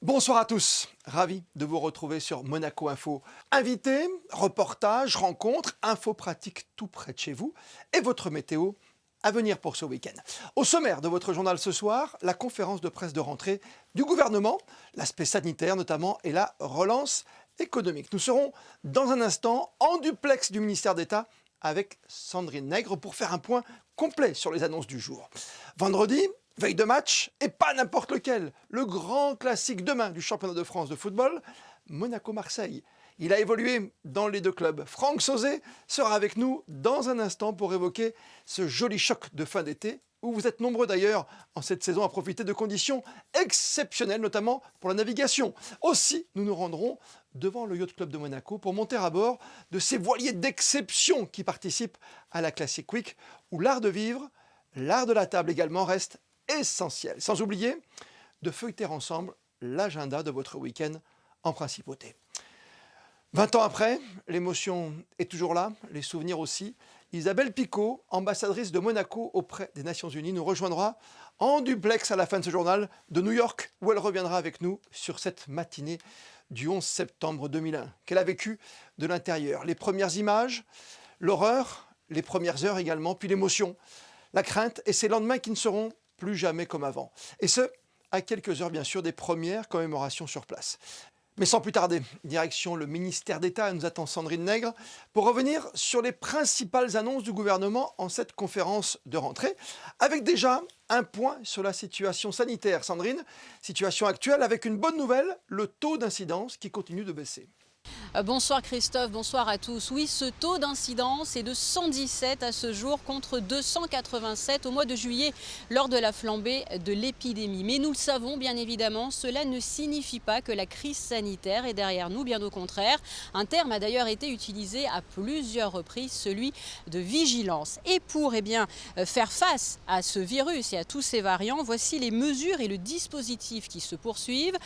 Bonsoir à tous, ravi de vous retrouver sur Monaco Info. Invités, reportages, rencontres, infos pratiques tout près de chez vous et votre météo à venir pour ce week-end. Au sommaire de votre journal ce soir, la conférence de presse de rentrée du gouvernement, l'aspect sanitaire notamment et la relance économique. Nous serons dans un instant en duplex du ministère d'État avec Sandrine Nègre pour faire un point complet sur les annonces du jour. Vendredi, veille de match, et pas n'importe lequel, le grand classique demain du championnat de France de football, Monaco-Marseille. Il a évolué dans les deux clubs. Franck Sauzet sera avec nous dans un instant pour évoquer ce joli choc de fin d'été, où vous êtes nombreux d'ailleurs en cette saison à profiter de conditions exceptionnelles, notamment pour la navigation. Aussi, nous nous rendrons devant le Yacht Club de Monaco pour monter à bord de ces voiliers d'exception qui participent à la Classic Week, où l'art de vivre, l'art de la table également reste essentiel. Sans oublier de feuilleter ensemble l'agenda de votre week-end en principauté. 20 ans après, l'émotion est toujours là, les souvenirs aussi. Isabelle Picot, ambassadrice de Monaco auprès des Nations Unies, nous rejoindra en duplex à la fin de ce journal de New York, où elle reviendra avec nous sur cette matinée du 11 septembre 2001, qu'elle a vécue de l'intérieur. Les premières images, l'horreur, les premières heures également, puis l'émotion, la crainte et ces lendemains qui ne seront plus jamais comme avant. Et ce, à quelques heures bien sûr des premières commémorations sur place. Mais sans plus tarder, direction le ministère d'État, nous attend Sandrine Nègre pour revenir sur les principales annonces du gouvernement en cette conférence de rentrée, avec déjà un point sur la situation sanitaire. Sandrine, situation actuelle avec une bonne nouvelle, le taux d'incidence qui continue de baisser. Bonsoir Christophe, bonsoir à tous. Oui, ce taux d'incidence est de 117 à ce jour contre 287 au mois de juillet lors de la flambée de l'épidémie. Mais nous le savons bien évidemment, cela ne signifie pas que la crise sanitaire est derrière nous, bien au contraire. Un terme a d'ailleurs été utilisé à plusieurs reprises, celui de vigilance. Et pour faire face à ce virus et à tous ces variants, voici les mesures et le dispositif qui se poursuivent.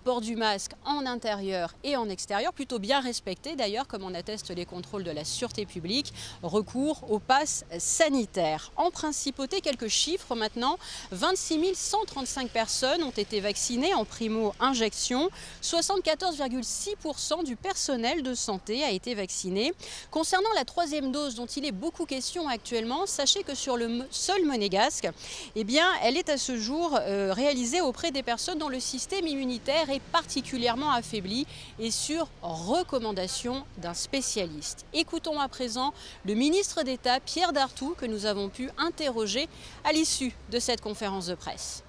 Port du masque en intérieur et en extérieur, plutôt bien respecté d'ailleurs, comme en attestent les contrôles de la sûreté publique, recours au pass sanitaire. En principauté, quelques chiffres maintenant, 26 135 personnes ont été vaccinées en primo-injection, 74,6% du personnel de santé a été vacciné. Concernant la troisième dose dont il est beaucoup question actuellement, sachez que sur le sol monégasque, elle est à ce jour réalisée auprès des personnes dont le système immunitaire est particulièrement affaibli et sur recommandation d'un spécialiste. Écoutons à présent le ministre d'État Pierre Dartout que nous avons pu interroger à l'issue de cette conférence de presse.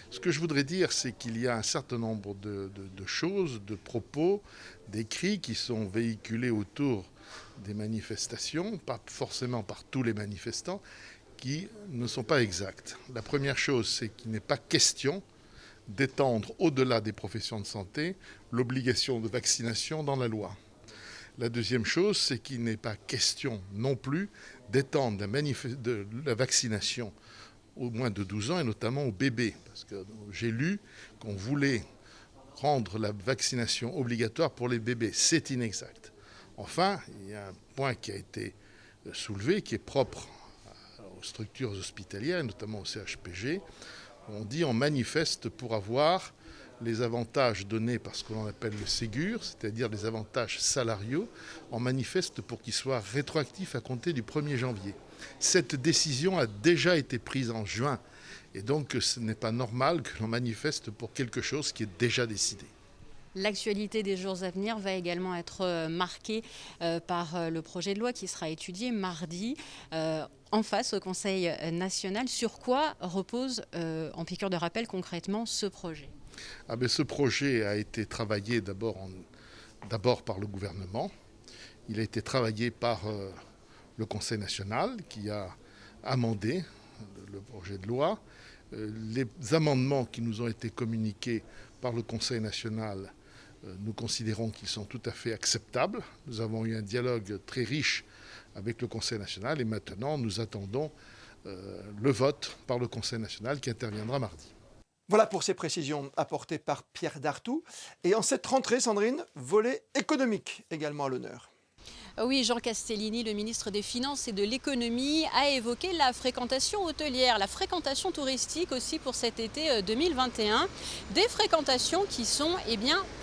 Ce que je voudrais dire, c'est qu'il y a un certain nombre de choses, de propos, d'écrits qui sont véhiculés autour des manifestations, pas forcément par tous les manifestants, qui ne sont pas exacts. La première chose, c'est qu'il n'est pas question d'étendre au-delà des professions de santé l'obligation de vaccination dans la loi. La deuxième chose, c'est qu'il n'est pas question non plus d'étendre la vaccination aux moins de 12 ans et notamment aux bébés. Parce que j'ai lu qu'on voulait rendre la vaccination obligatoire pour les bébés. C'est inexact. Enfin, il y a un point qui a été soulevé qui est propre aux structures hospitalières, et notamment au CHPG. On dit on manifeste pour avoir les avantages donnés par ce que l'on appelle le Ségur, c'est-à-dire les avantages salariaux. On manifeste pour qu'ils soient rétroactifs à compter du 1er janvier. Cette décision a déjà été prise en juin. Et donc ce n'est pas normal que l'on manifeste pour quelque chose qui est déjà décidé. L'actualité des jours à venir va également être marquée par le projet de loi qui sera étudié mardi en face au Conseil national. Sur quoi repose, en piqûre de rappel concrètement, ce projet ? Ce projet a été travaillé d'abord par le gouvernement. Il a été travaillé par le Conseil national qui a amendé le projet de loi. Les amendements qui nous ont été communiqués par le Conseil national, nous considérons qu'ils sont tout à fait acceptables. Nous avons eu un dialogue très riche avec le Conseil national et maintenant nous attendons le vote par le Conseil national qui interviendra mardi. Voilà pour ces précisions apportées par Pierre Dartout. Et en cette rentrée, Sandrine, volet économique également à l'honneur. Oui, Jean Castellini, le ministre des Finances et de l'Économie, a évoqué la fréquentation hôtelière, la fréquentation touristique aussi pour cet été 2021. Des fréquentations qui sont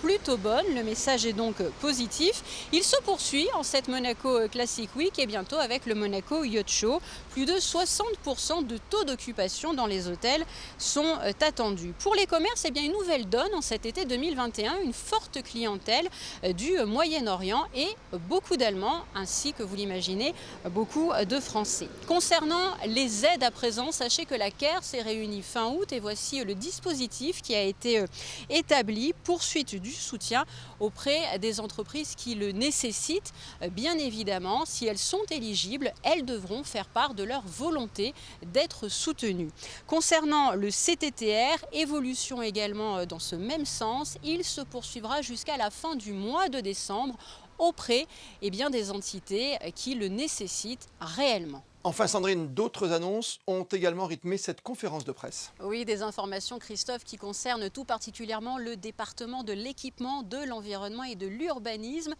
plutôt bonnes. Le message est donc positif. Il se poursuit en cette Monaco Classic Week et bientôt avec le Monaco Yacht Show. Plus de 60% de taux d'occupation dans les hôtels sont attendus. Pour les commerces, une nouvelle donne en cet été 2021, une forte clientèle du Moyen-Orient et beaucoup d'Allemands, ainsi que vous l'imaginez, beaucoup de Français. Concernant les aides à présent, sachez que la CAIR s'est réunie fin août et voici le dispositif qui a été établi. Poursuite du soutien auprès des entreprises qui le nécessitent. Bien évidemment, si elles sont éligibles, elles devront faire part de leur volonté d'être soutenues. Concernant le CTTR, évolution également dans ce même sens, il se poursuivra jusqu'à la fin du mois de décembre auprès des entités qui le nécessitent réellement. Enfin Sandrine, d'autres annonces ont également rythmé cette conférence de presse. Oui, des informations, Christophe, qui concernent tout particulièrement le département de l'équipement, de l'environnement et de l'urbanisme.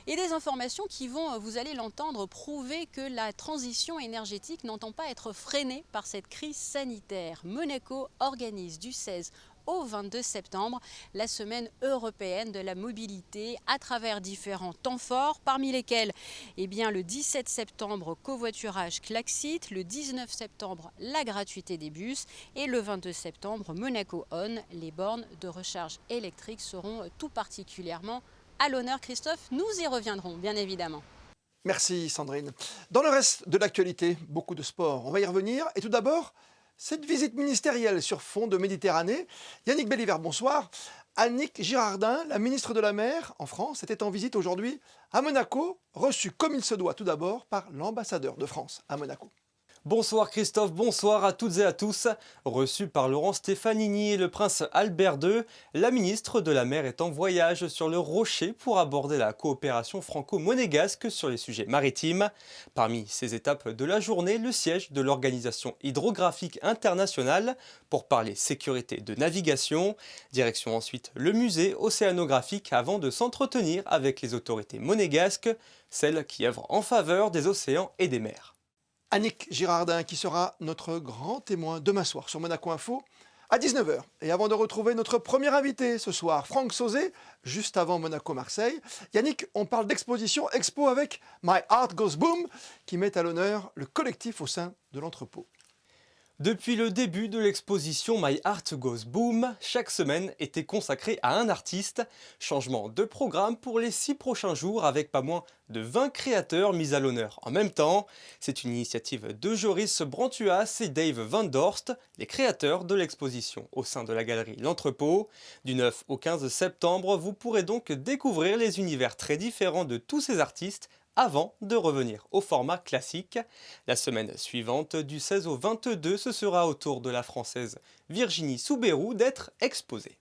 Et des informations qui vont, vous allez l'entendre, prouver que la transition énergétique n'entend pas être freinée par cette crise sanitaire. Monaco organise du 16 au 22 septembre, la semaine européenne de la mobilité à travers différents temps forts, parmi lesquels le 17 septembre, covoiturage Klaxit, le 19 septembre, la gratuité des bus et le 22 septembre, Monaco On. Les bornes de recharge électrique seront tout particulièrement à l'honneur. Christophe, nous y reviendrons, bien évidemment. Merci Sandrine. Dans le reste de l'actualité, beaucoup de sport. On va y revenir. Et tout d'abord, cette visite ministérielle sur fond de Méditerranée. Yannick Belliver, bonsoir. Annick Girardin, la ministre de la Mer en France, était en visite aujourd'hui à Monaco, reçue comme il se doit tout d'abord par l'ambassadeur de France à Monaco. Bonsoir Christophe, bonsoir à toutes et à tous. Reçue par Laurent Stefanini et le prince Albert II, la ministre de la Mer est en voyage sur le Rocher pour aborder la coopération franco-monégasque sur les sujets maritimes. Parmi ces étapes de la journée, le siège de l'Organisation hydrographique internationale pour parler sécurité de navigation. Direction ensuite le musée océanographique avant de s'entretenir avec les autorités monégasques, celles qui œuvrent en faveur des océans et des mers. Annick Girardin qui sera notre grand témoin demain soir sur Monaco Info à 19h. Et avant de retrouver notre premier invité ce soir, Franck Sauzet, juste avant Monaco-Marseille, Yannick, on parle d'exposition expo avec My Heart Goes Boom qui met à l'honneur le collectif au sein de l'entrepôt. Depuis le début de l'exposition My Heart Goes Boom, chaque semaine était consacrée à un artiste. Changement de programme pour les 6 prochains jours avec pas moins de 20 créateurs mis à l'honneur en même temps. C'est une initiative de Joris Brantuas et Dave Van Dorst, les créateurs de l'exposition au sein de la galerie L'Entrepôt. Du 9 au 15 septembre, vous pourrez donc découvrir les univers très différents de tous ces artistes avant de revenir au format classique. La semaine suivante, du 16 au 22, ce sera au tour de la Française Virginie Soubérou d'être exposée.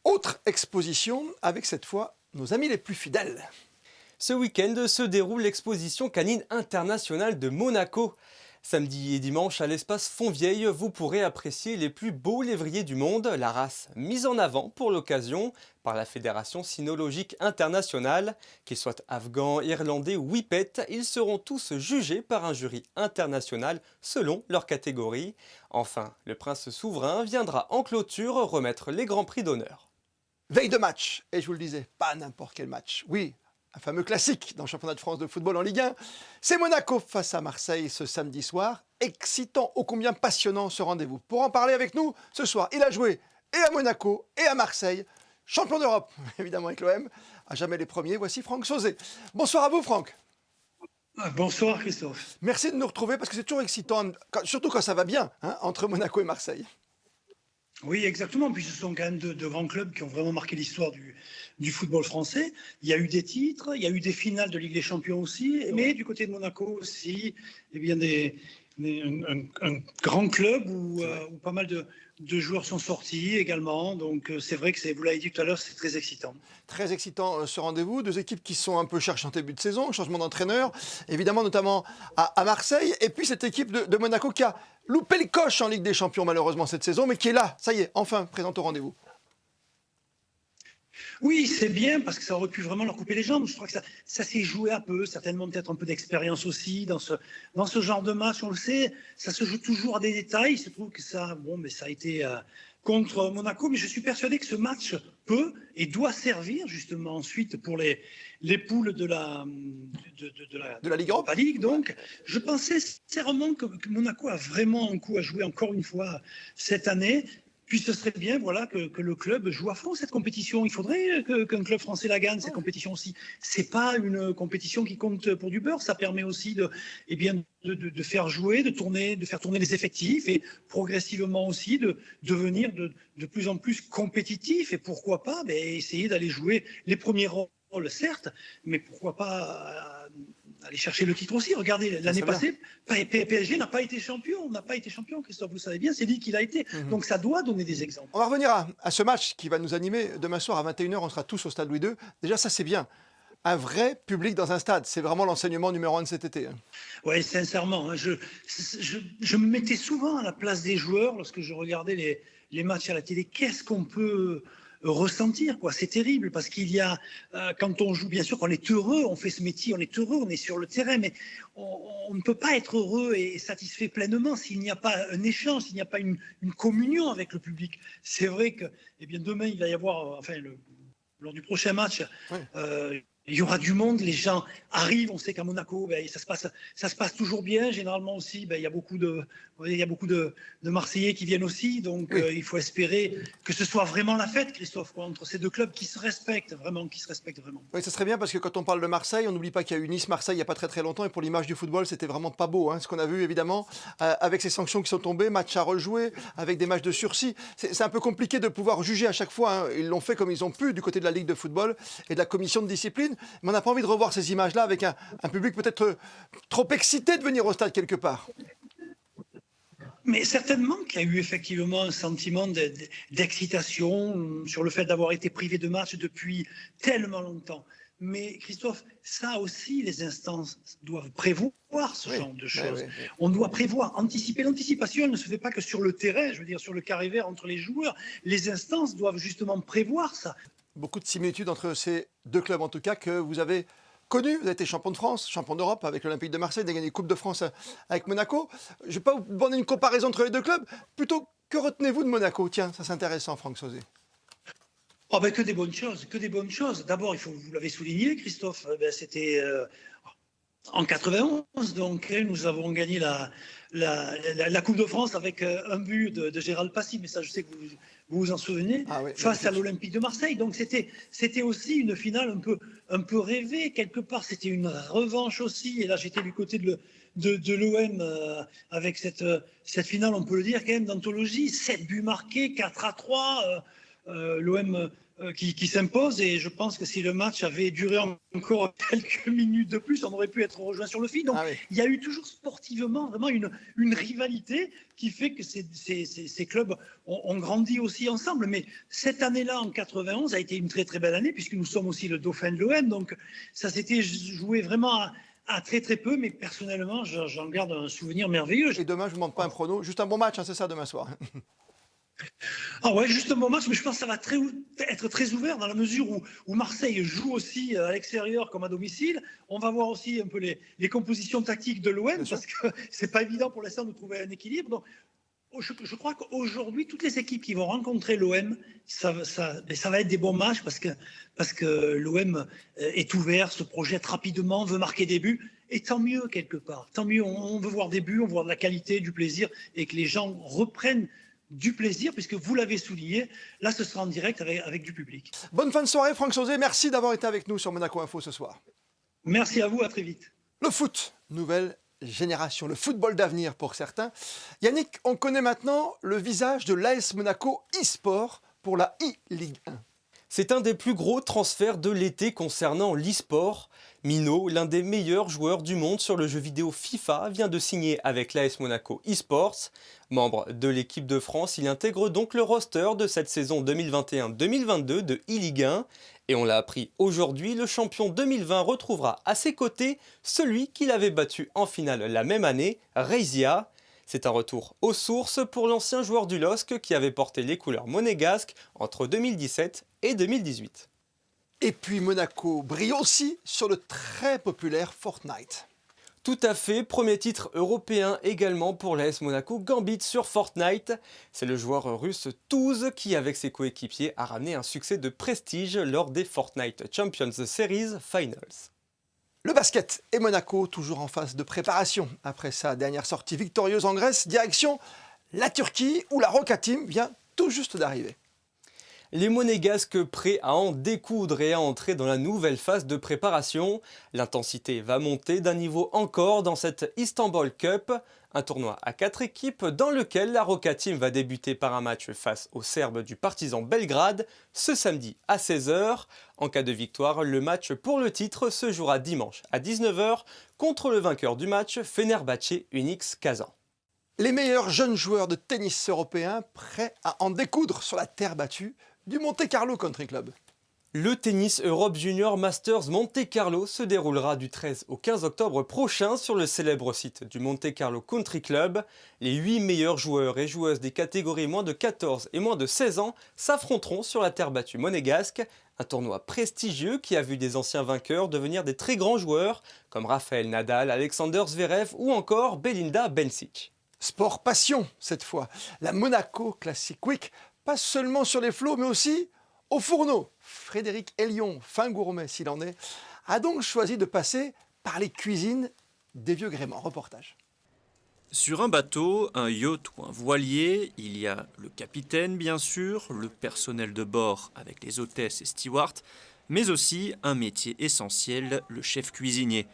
Autre exposition avec cette fois nos amis les plus fidèles. Ce week-end se déroule l'exposition canine internationale de Monaco. Samedi et dimanche, à l'espace Fontvieille, vous pourrez apprécier les plus beaux lévriers du monde, la race mise en avant pour l'occasion par la Fédération cynologique internationale. Qu'ils soient afghans, irlandais ou whippets, ils seront tous jugés par un jury international selon leur catégorie. Enfin, le prince souverain viendra en clôture remettre les grands prix d'honneur. Veille de match, et je vous le disais, pas n'importe quel match, oui. Un fameux classique dans le championnat de France de football en Ligue 1. C'est Monaco face à Marseille ce samedi soir. Excitant, ô combien passionnant ce rendez-vous. Pour en parler avec nous, ce soir, il a joué et à Monaco et à Marseille. Champion d'Europe, évidemment avec l'OM. À jamais les premiers, voici Franck Sauzet. Bonsoir à vous Franck. Bonsoir Christophe. Merci de nous retrouver parce que c'est toujours excitant, surtout quand ça va bien, entre Monaco et Marseille. Oui, exactement. Puis ce sont quand même deux grands clubs qui ont vraiment marqué l'histoire du football français. Il y a eu des titres, il y a eu des finales de Ligue des Champions aussi, mais du côté de Monaco aussi, un grand club où pas mal de joueurs sont sortis également. Donc c'est vrai que vous l'avez dit tout à l'heure, c'est très excitant. Très excitant ce rendez-vous. Deux équipes qui sont un peu cherchées en début de saison, changement d'entraîneur, évidemment notamment à Marseille. Et puis cette équipe de Monaco qui a loupé le coche en Ligue des Champions malheureusement cette saison, mais qui est là, ça y est, enfin présente au rendez-vous. Oui, c'est bien parce que ça aurait pu vraiment leur couper les jambes. Je crois que ça s'est joué un peu, certainement peut-être un peu d'expérience aussi dans ce genre de match. On le sait, ça se joue toujours à des détails. Il se trouve que ça, bon, mais ça a été contre Monaco, mais je suis persuadé que ce match peut et doit servir justement ensuite pour les poules de la Ligue Europa. League. Donc, je pensais sincèrement que Monaco a vraiment un coup à jouer encore une fois cette année. Puis ce serait bien voilà, que le club joue à fond cette compétition. Il faudrait qu'un club français la gagne, cette compétition aussi. Ce n'est pas une compétition qui compte pour du beurre. Ça permet aussi de faire jouer, de faire tourner les effectifs et progressivement aussi de devenir de plus en plus compétitif. Et pourquoi pas essayer d'aller jouer les premiers rôles, certes, mais pourquoi pas aller chercher le titre aussi. Regardez, l'année passée, PSG n'a pas été champion. Christophe, vous savez bien, c'est lui qui l'a été. Donc ça doit donner des exemples. On va revenir à ce match qui va nous animer demain soir à 21h. On sera tous au stade Louis II. Déjà, ça, c'est bien. Un vrai public dans un stade. C'est vraiment l'enseignement numéro 1 de cet été. Oui, sincèrement. Je me mettais souvent à la place des joueurs lorsque je regardais les matchs à la télé. Qu'est-ce qu'on peut ressentir, quoi. C'est terrible parce qu'il y a, quand on joue, bien sûr, on est heureux, on fait ce métier, on est heureux, on est sur le terrain, mais on ne peut pas être heureux et satisfait pleinement s'il n'y a pas un échange, s'il n'y a pas une communion avec le public. C'est vrai que, demain, il va y avoir, lors du prochain match, il y aura du monde, les gens arrivent, on sait qu'à Monaco, ça se passe toujours bien. Généralement aussi, il y a beaucoup de Marseillais qui viennent aussi. Donc, il faut espérer que ce soit vraiment la fête, Christophe, entre ces deux clubs qui se respectent vraiment. Oui, ça serait bien parce que quand on parle de Marseille, on n'oublie pas qu'il y a eu Nice-Marseille il n'y a pas très très longtemps. Et pour l'image du football, c'était vraiment pas beau. Ce qu'on a vu, évidemment, avec ces sanctions qui sont tombées, match à rejouer, avec des matchs de sursis. C'est un peu compliqué de pouvoir juger à chaque fois. Ils l'ont fait comme ils ont pu du côté de la Ligue de football et de la commission de discipline. Mais on n'a pas envie de revoir ces images-là avec un public peut-être trop excité de venir au stade quelque part. Mais certainement qu'il y a eu effectivement un sentiment d'excitation sur le fait d'avoir été privé de match depuis tellement longtemps. Mais Christophe, ça aussi, les instances doivent prévoir ce genre de choses. On doit prévoir, anticiper. L'anticipation, elle ne se fait pas que sur le terrain, je veux dire sur le carré vert entre les joueurs. Les instances doivent justement prévoir ça. Beaucoup de similitudes entre ces deux clubs, en tout cas, que vous avez connus. Vous avez été champion de France, champion d'Europe avec l'Olympique de Marseille, vous avez gagné Coupe de France avec Monaco. Je ne vais pas vous demander une comparaison entre les deux clubs. Plutôt, que retenez-vous de Monaco? Tiens, ça c'est intéressant, Franck Sauzet. Que des bonnes choses, D'abord, vous l'avez souligné, Christophe, c'était en 91, donc nous avons gagné la Coupe de France avec un but de Gérald Passy, mais ça je sais que vous vous en souvenez, face à l'Olympique de Marseille. Donc c'était aussi une finale un peu rêvée, quelque part, c'était une revanche aussi, et là j'étais du côté de l'OM avec cette finale, on peut le dire quand même, d'anthologie, 7 buts marqués, 4-3, l'OM qui s'impose, et je pense que si le match avait duré encore quelques minutes de plus, on aurait pu être rejoint sur le fil. Donc il y a eu toujours sportivement vraiment une rivalité qui fait que ces clubs ont grandi aussi ensemble. Mais cette année-là, en 91, a été une très très belle année, puisque nous sommes aussi le dauphin de l'OM, donc ça s'était joué vraiment à très très peu, mais personnellement j'en garde un souvenir merveilleux. Et demain, je ne vous demande pas un prono, juste un bon match, c'est ça demain soir. Juste un bon match, mais je pense que ça va être très ouvert dans la mesure où Marseille joue aussi à l'extérieur comme à domicile. On va voir aussi un peu les compositions tactiques de l'OM, parce que c'est pas évident pour l'instant de trouver un équilibre. Donc, je crois qu'aujourd'hui, toutes les équipes qui vont rencontrer l'OM, ça va être des bons matchs parce que l'OM est ouvert, se projette rapidement, veut marquer des buts. Et tant mieux quelque part. Tant mieux, on veut voir des buts, on veut voir de la qualité, du plaisir, et que les gens reprennent du plaisir, puisque vous l'avez souligné, là ce sera en direct avec du public. Bonne fin de soirée, Franck Sauzet, merci d'avoir été avec nous sur Monaco Info ce soir. Merci à vous, à très vite. Le foot, nouvelle génération, le football d'avenir pour certains. Yannick, on connaît maintenant le visage de l'AS Monaco e-sport pour la e-Ligue 1. C'est un des plus gros transferts de l'été concernant l'e-sport. Mino, l'un des meilleurs joueurs du monde sur le jeu vidéo FIFA, vient de signer avec l'AS Monaco eSports. Membre de l'équipe de France, il intègre donc le roster de cette saison 2021-2022 de e-Ligue 1. Et on l'a appris aujourd'hui, le champion 2020 retrouvera à ses côtés celui qu'il avait battu en finale la même année, Reizia. C'est un retour aux sources pour l'ancien joueur du LOSC qui avait porté les couleurs monégasques entre 2017 et 2018. Et puis Monaco brille aussi sur le très populaire Fortnite. Tout à fait, premier titre européen également pour l'AS Monaco Gambit sur Fortnite. C'est le joueur russe Touze qui, avec ses coéquipiers, a ramené un succès de prestige lors des Fortnite Champions Series Finals. Le basket et Monaco toujours en phase de préparation. Après sa dernière sortie victorieuse en Grèce, direction la Turquie où la Roca Team vient tout juste d'arriver. Les Monégasques prêts à en découdre et à entrer dans la nouvelle phase de préparation. L'intensité va monter d'un niveau encore dans cette Istanbul Cup, un tournoi à 4 équipes dans lequel la Roca Team va débuter par un match face aux Serbes du Partizan Belgrade ce samedi à 16h. En cas de victoire, le match pour le titre se jouera dimanche à 19h contre le vainqueur du match, Fenerbahçe Unix Kazan. Les meilleurs jeunes joueurs de tennis européens prêts à en découdre sur la terre battue du Monte Carlo Country Club. Le Tennis Europe Junior Masters Monte Carlo se déroulera du 13 au 15 octobre prochain sur le célèbre site du Monte Carlo Country Club. Les 8 meilleurs joueurs et joueuses des catégories moins de 14 et moins de 16 ans s'affronteront sur la terre battue monégasque. Un tournoi prestigieux qui a vu des anciens vainqueurs devenir des très grands joueurs comme Rafael Nadal, Alexander Zverev ou encore Belinda Bencic. Sport passion cette fois. La Monaco Classic Week passe seulement sur les flots mais aussi au fourneau. Frédéric Hélion, fin gourmet s'il en est, a donc choisi de passer par les cuisines des vieux gréments. Reportage. Sur un bateau, un yacht ou un voilier, il y a le capitaine bien sûr, le personnel de bord avec les hôtesses et stewards, mais aussi un métier essentiel, le chef cuisinier.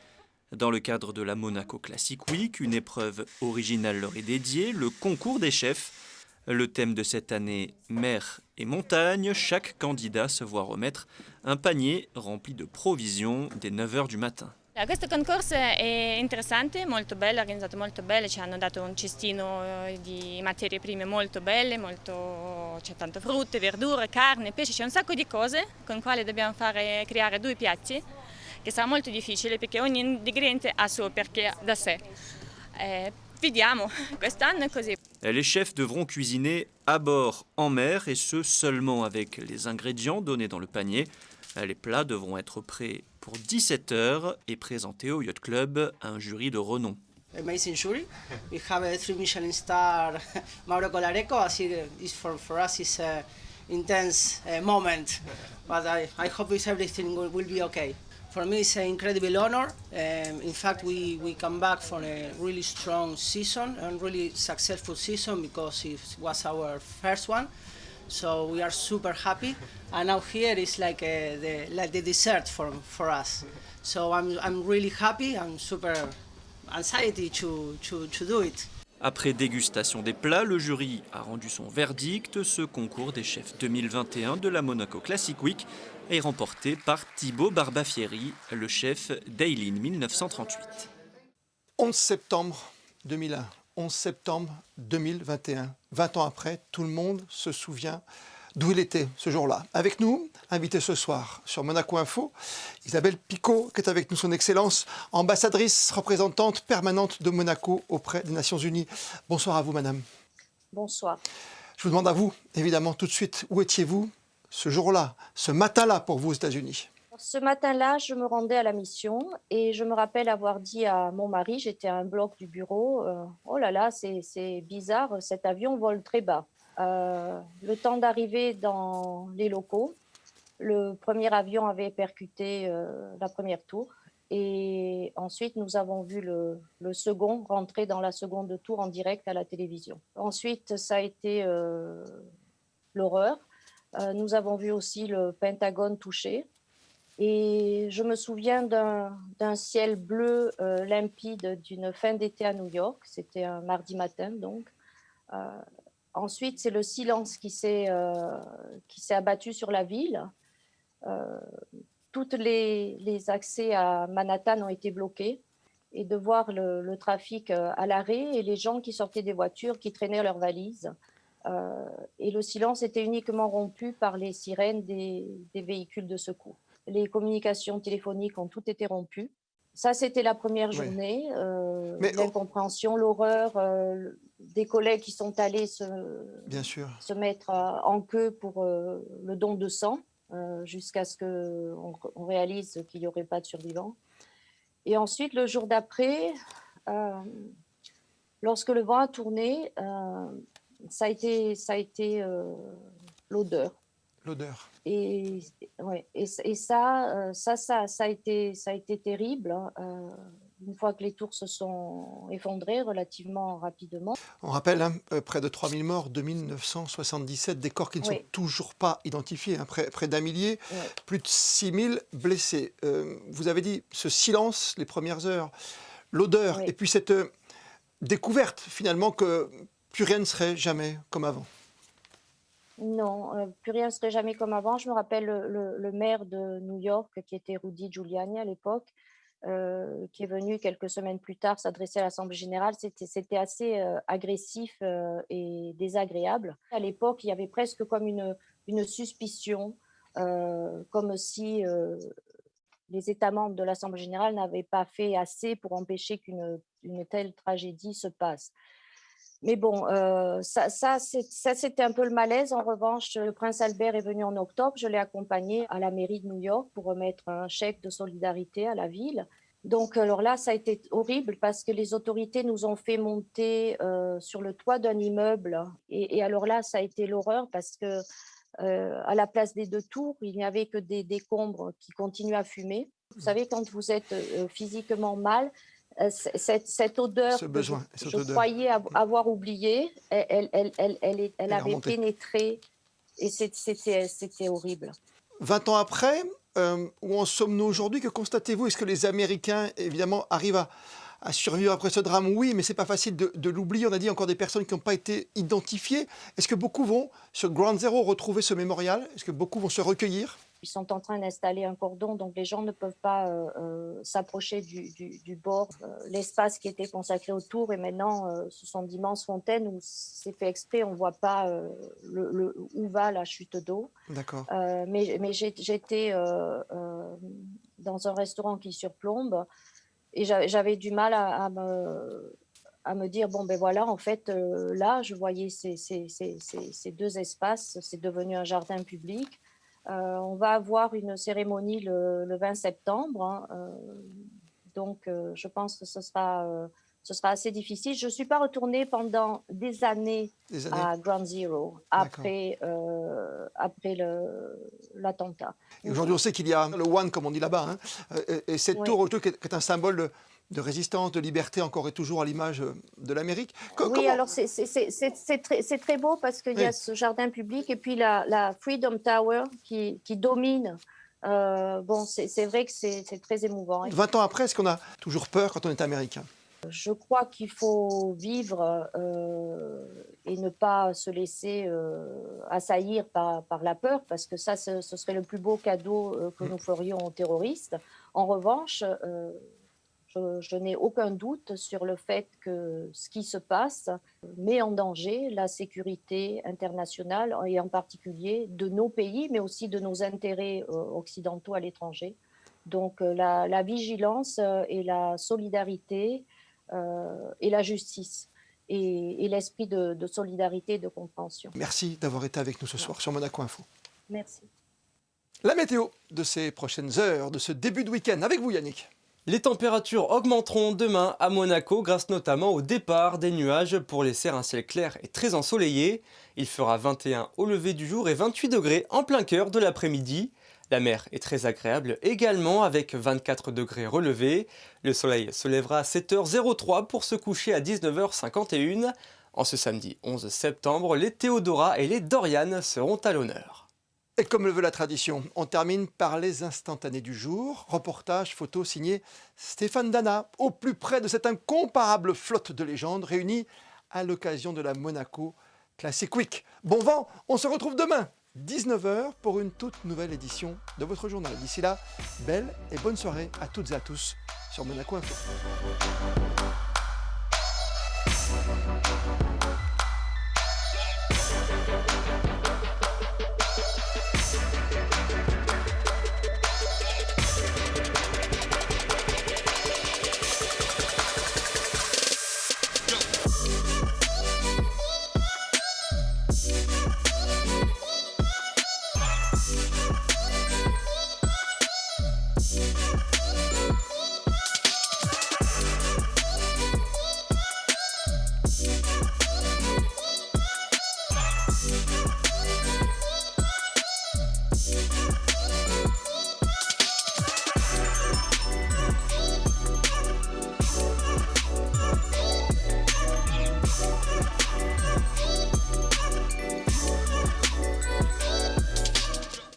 Dans le cadre de la Monaco Classic Week, une épreuve originale leur est dédiée, le concours des chefs. Le thème de cette année, mer et montagne, chaque candidat se voit remettre un panier rempli de provisions dès 9h du matin. Questo concorso è interessante, molto bello, organizzato molto bene, ci hanno dato un cestino di materie prime molto belle, c'è tante frutte, verdure, carne, pesce, c'è un sacco di cose con quali dobbiamo creare 2 piatti, che sarà molto difficile perché ogni ingrediente ha suo perché da sé. Vediamo, quest'anno è così. Les chefs devront cuisiner à bord en mer et ce seulement avec les ingrédients donnés dans le panier. Les plats devront être prêts pour 17 heures et présentés au Yacht Club à un jury de renom. Amazing jury. We have a 3 Michelin star, Mauro Colareco. For us, it's an intense moment, but I hope everything will be okay. For me, it's an incredible honor. In fact, we come back from a really strong season and really successful season because it was our first one. So we are super happy. And now here is like the dessert for us. So I'm really happy. I'm super anxiety to do it. Après dégustation des plats, le jury a rendu son verdict. Ce concours des chefs 2021 de la Monaco Classic Week est remporté par Thibaut Barbafieri, le chef d'Eileen 1938. 11 septembre 2001, 11 septembre 2021. 20 ans après, tout le monde se souvient d'où il était ce jour-là. Avec nous, invité ce soir sur Monaco Info, Isabelle Picot, qui est avec nous, son Excellence, ambassadrice, représentante permanente de Monaco auprès des Nations Unies. Bonsoir à vous, madame. Bonsoir. Je vous demande à vous, évidemment, tout de suite, où étiez-vous ce jour-là, ce matin-là pour vous aux États-Unis? Ce matin-là, je me rendais à la mission et je me rappelle avoir dit à mon mari, j'étais à un bloc du bureau, oh là là, c'est bizarre, cet avion vole très bas. Le temps d'arriver dans les locaux, le premier avion avait percuté la première tour et ensuite nous avons vu le second rentrer dans la seconde tour en direct à la télévision. Ensuite, ça a été l'horreur. Nous avons vu aussi le Pentagone touché. Et je me souviens d'un ciel bleu limpide d'une fin d'été à New York. C'était un mardi matin, donc. Ensuite, c'est le silence qui s'est abattu sur la ville. Tous les accès à Manhattan ont été bloqués. Et de voir le trafic à l'arrêt et les gens qui sortaient des voitures, qui traînaient leurs valises. Et le silence était uniquement rompu par les sirènes des véhicules de secours. Les communications téléphoniques ont toutes été rompues. Ça, c'était la première journée. L'incompréhension, l'horreur, des collègues qui sont allés se mettre en queue pour le don de sang. jusqu'à ce qu'on réalise qu'il n'y aurait pas de survivants. Et ensuite, le jour d'après, lorsque le vent a tourné, ça a été l'odeur. L'odeur. Et ça a été terrible, hein, une fois que les tours se sont effondrées relativement rapidement. On rappelle, hein, près de 3000 morts, 2977, des corps qui ne sont toujours pas identifiés, hein, près d'un millier, plus de 6000 blessés. Vous avez dit ce silence, les premières heures, l'odeur, et puis cette découverte finalement que plus rien ne serait jamais comme avant. Non, plus rien ne serait jamais comme avant. Je me rappelle le maire de New York, qui était Rudy Giuliani à l'époque, qui est venu quelques semaines plus tard s'adresser à l'Assemblée générale. C'était assez agressif et désagréable. À l'époque, il y avait presque comme une suspicion, comme si les États membres de l'Assemblée générale n'avaient pas fait assez pour empêcher qu'une telle tragédie se passe. Mais bon, ça c'était un peu le malaise. En revanche, le prince Albert est venu en octobre. Je l'ai accompagné à la mairie de New York pour remettre un chèque de solidarité à la ville. Donc, alors là, ça a été horrible parce que les autorités nous ont fait monter sur le toit d'un immeuble. Et alors là, ça a été l'horreur parce que à la place des 2 tours, il n'y avait que des décombres qui continuaient à fumer. Vous savez, quand vous êtes physiquement mal, cette odeur je croyais avoir oubliée, elle avait pénétré et c'était horrible. 20 ans après, où en sommes-nous aujourd'hui? Que constatez-vous? Est-ce que les Américains, évidemment, arrivent à survivre après ce drame? Oui, mais ce n'est pas facile de l'oublier. On a dit encore des personnes qui n'ont pas été identifiées. Est-ce que beaucoup vont, sur Ground Zero, retrouver ce mémorial? Est-ce que beaucoup vont se recueillir? Ils sont en train d'installer un cordon, donc les gens ne peuvent pas s'approcher du bord. L'espace qui était consacré autour, et maintenant, ce sont d'immenses fontaines où c'est fait exprès, on ne voit pas où va la chute d'eau. D'accord. Mais j'étais dans un restaurant qui surplombe et j'avais du mal à me dire, bon ben voilà, en fait, là, je voyais ces 2 espaces, c'est devenu un jardin public. On va avoir une cérémonie le 20 septembre, hein, donc je pense que ce sera assez difficile. Je ne suis pas retournée pendant des années à Ground Zero après l'attentat. Et aujourd'hui, on sait qu'il y a le One, comme on dit là-bas, hein, et cette tour qui est un symbole de résistance, de liberté, encore et toujours à l'image de l'Amérique. Alors c'est très beau parce qu'il y a ce jardin public et puis la Freedom Tower qui domine. Bon, c'est vrai que c'est très émouvant. 20 ans après, est-ce qu'on a toujours peur quand on est américain? Je crois qu'il faut vivre et ne pas se laisser assaillir par la peur, parce que ça, ce serait le plus beau cadeau que nous ferions aux terroristes. En revanche, je n'ai aucun doute sur le fait que ce qui se passe met en danger la sécurité internationale et en particulier de nos pays, mais aussi de nos intérêts occidentaux à l'étranger. Donc la vigilance et la solidarité et la justice et l'esprit de solidarité et de compréhension. Merci d'avoir été avec nous ce soir sur Monaco Info. Merci. La météo de ces prochaines heures, de ce début de week-end, avec vous Yannick. Les températures augmenteront demain à Monaco grâce notamment au départ des nuages pour laisser un ciel clair et très ensoleillé. Il fera 21 au lever du jour et 28 degrés en plein cœur de l'après-midi. La mer est très agréable également avec 24 degrés relevés. Le soleil se lèvera à 7h03 pour se coucher à 19h51. En ce samedi 11 septembre, les Théodora et les Dorian seront à l'honneur. Et comme le veut la tradition, on termine par les instantanés du jour. Reportage photo signé Stéphane Dana, au plus près de cette incomparable flotte de légendes réunie à l'occasion de la Monaco Classic Week. Bon vent, on se retrouve demain, 19h, pour une toute nouvelle édition de votre journal. D'ici là, belle et bonne soirée à toutes et à tous sur Monaco Info.